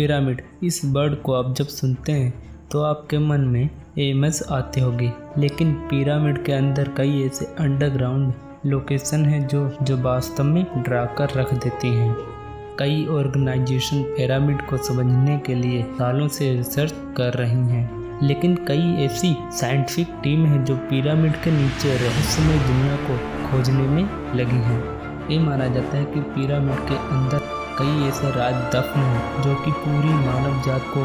Pyramid, इस word को आप जब सुनते हैं तो आपके मन में इमेज आती होगी, लेकिन पिरामिड के अंदर कई ऐसे अंडरग्राउंड लोकेशन हैं जो वास्तव में डरा कर रख देती हैं। कई ऑर्गेनाइजेशन पिरामिड को समझने के लिए सालों से रिसर्च कर रही हैं, लेकिन कई ऐसी साइंटिफिक टीम है जो पिरामिड के नीचे रहस्यमय दुनिया को खोजने में लगी हैं। ये माना जाता है कि पिरामिड के अंदर कई ऐसे राज दफन हैं जो कि पूरी मानव जात को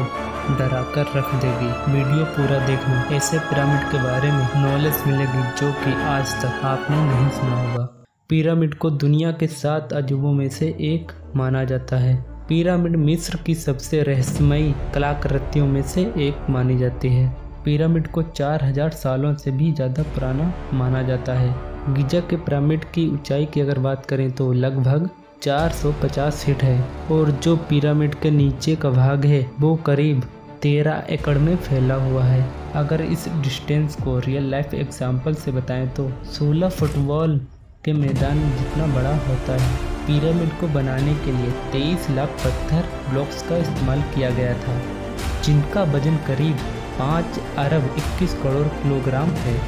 डरा कर रख देगी। वीडियो पूरा देखना, ऐसे पिरामिड के बारे में नॉलेज मिलेगी जो कि आज तक आपने नहीं सुना होगा। पिरामिड को दुनिया के 7 अजूबों में से एक माना जाता है। पिरामिड मिस्र की सबसे रहस्यमयी कलाकृतियों में से एक मानी जाती है। पिरामिड को 4000 सालों से भी ज़्यादा पुराना माना जाता है। गिजा के पिरामिड की ऊंचाई की अगर बात करें तो लगभग 450 फीट है और जो पिरामिड के नीचे का भाग है वो करीब 13 एकड़ में फैला हुआ है। अगर इस डिस्टेंस को रियल लाइफ एग्जाम्पल से बताएं तो 16 फुटबॉल के मैदान जितना बड़ा होता है। पिरामिड को बनाने के लिए 23 लाख पत्थर ब्लॉक्स का इस्तेमाल किया गया था, जिनका वजन करीब 5 अरब 21 करोड़ किलोग्राम है।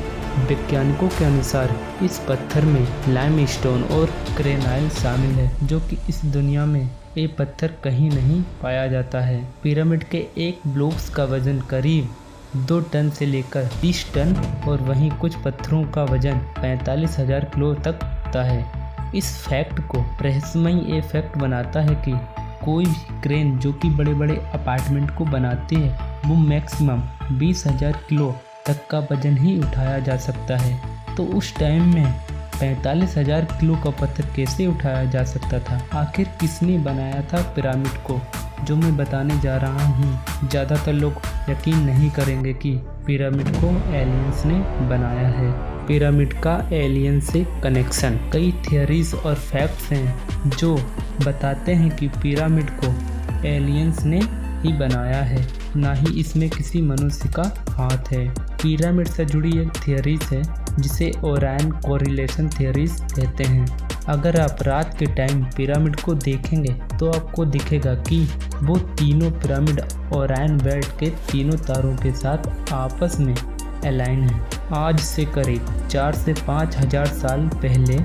वैज्ञानिकों के अनुसार इस पत्थर में लाइमस्टोन और ग्रेनाइट शामिल है, जो कि इस दुनिया में ये पत्थर कहीं नहीं पाया जाता है। पिरामिड के एक ब्लॉक्स का वजन करीब 2 टन से लेकर 30 टन और वहीं कुछ पत्थरों का वजन 45,000 किलो तक होता है। इस फैक्ट को रहस्यमय ये फैक्ट बनाता है कि कोई भी क्रेन जो कि बड़े बड़े अपार्टमेंट को बनाती है वो मैक्सिमम 20,000 किलो तक का वजन ही उठाया जा सकता है। तो उस टाइम में 45,000 किलो का पत्थर कैसे उठाया जा सकता था? आखिर किसने बनाया था पिरामिड को? जो मैं बताने जा रहा हूँ, ज़्यादातर लोग यकीन नहीं करेंगे कि पिरामिड को एलियंस ने बनाया है। पिरामिड का एलियन से कनेक्शन, कई थियरीज और फैक्ट्स हैं जो बताते हैं कि पिरामिड को एलियंस ने ही बनाया है, ना ही इसमें किसी मनुष्य का हाथ है। पिरामिड से जुड़ी एक थियरीज है जिसे ओरायन कोरिलेशन थियरीज कहते हैं। अगर आप रात के टाइम पिरामिड को देखेंगे तो आपको दिखेगा कि वो तीनों पिरामिड ओरायन बेल्ट के तीनों तारों के साथ आपस में अलाइन है। आज से करीब 4 से 5 हजार साल पहले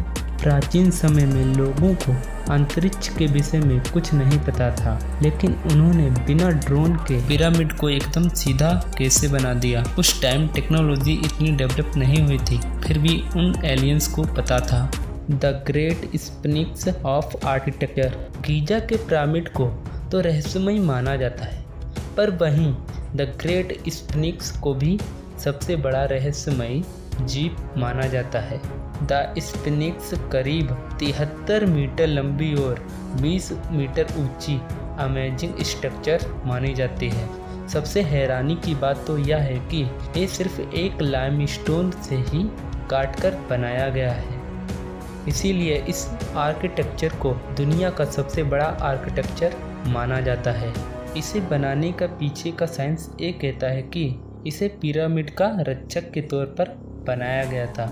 प्राचीन समय में लोगों को अंतरिक्ष के विषय में कुछ नहीं पता था, लेकिन उन्होंने बिना ड्रोन के पिरामिड को एकदम सीधा कैसे बना दिया। उस टाइम टेक्नोलॉजी इतनी डेवलप नहीं हुई थी, फिर भी उन एलियंस को पता था। The great sphinx of architecture, Giza के पिरामिड को तो रहस्यमय माना जाता है, पर वहीं द ग्रेट स्फिंक्स को भी सबसे बड़ा रहस्यमय जीव माना जाता है। द स्फिंक्स करीब 73 मीटर लंबी और 20 मीटर ऊंची अमेजिंग स्ट्रक्चर मानी जाती है। सबसे हैरानी की बात तो यह है कि ये सिर्फ एक लाइमस्टोन से ही काटकर बनाया गया है, इसीलिए इस आर्किटेक्चर को दुनिया का सबसे बड़ा आर्किटेक्चर माना जाता है। इसे बनाने का पीछे का साइंस ये कहता है कि इसे पिरामिड का रक्षक के तौर पर बनाया गया था।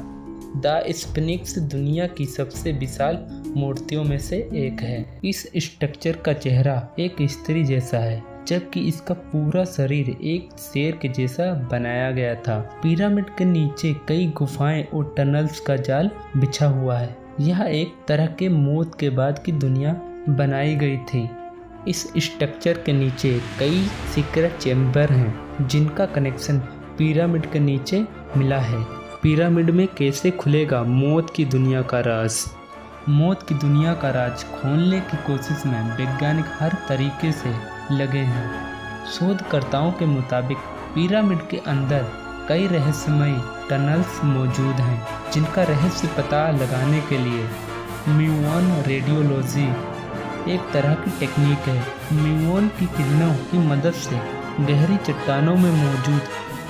द स्फिंक्स दुनिया की सबसे विशाल मूर्तियों में से एक है। इस स्ट्रक्चर का चेहरा एक स्त्री जैसा है, जबकि इसका पूरा शरीर एक शेर के जैसा बनाया गया था। पिरामिड के नीचे कई गुफाएं और टनल्स का जाल बिछा हुआ है। यह एक तरह के मौत के बाद की दुनिया बनाई गई थी। इस स्ट्रक्चर के नीचे कई सीक्रेट चैम्बर हैं जिनका कनेक्शन पिरामिड के नीचे मिला है। पिरामिड में कैसे खुलेगा मौत की दुनिया का राज? मौत की दुनिया का राज खोलने की कोशिश में वैज्ञानिक हर तरीके से लगे हैं। शोधकर्ताओं के मुताबिक पिरामिड के अंदर कई रहस्यमय टनल्स मौजूद हैं, जिनका रहस्य पता लगाने के लिए म्यूऑन रेडियोलॉजी एक तरह की टेक्निक है। म्यूऑन की किरणों की मदद से गहरी चट्टानों में मौजूद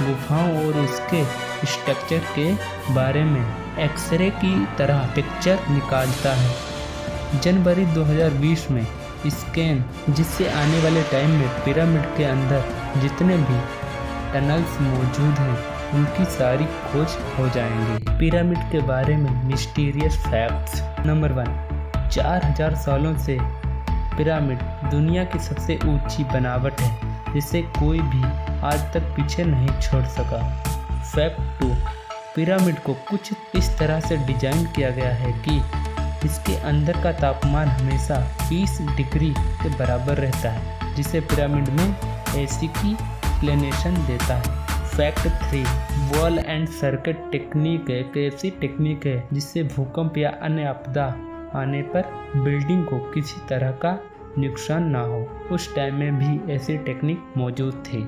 गुफाओं और उसके स्ट्रक्चर के बारे में एक्सरे की तरह पिक्चर निकालता है। जनवरी 2020 में स्कैन, जिससे आने वाले टाइम में पिरामिड के अंदर जितने भी टनल्स मौजूद हैं उनकी सारी खोज हो जाएंगी। पिरामिड के बारे में मिस्टीरियस फैक्ट्स। नंबर 1, 4000 सालों से पिरामिड दुनिया की सबसे ऊंची बनावट है जिसे कोई भी आज तक पीछे नहीं छोड़ सका। फैक्ट 2, पिरामिड को कुछ इस तरह से डिजाइन किया गया है कि इसके अंदर का तापमान हमेशा 20 डिग्री के बराबर रहता है, जिसे पिरामिड में एसी की इंक्लिनेशन देता है। Fact 3, wall and circuit technique एक ऐसी टेक्निक है जिससे भूकंप या अन्य आपदा आने पर बिल्डिंग को किसी तरह का नुकसान ना हो। उस टाइम में भी ऐसी टेक्निक मौजूद थी।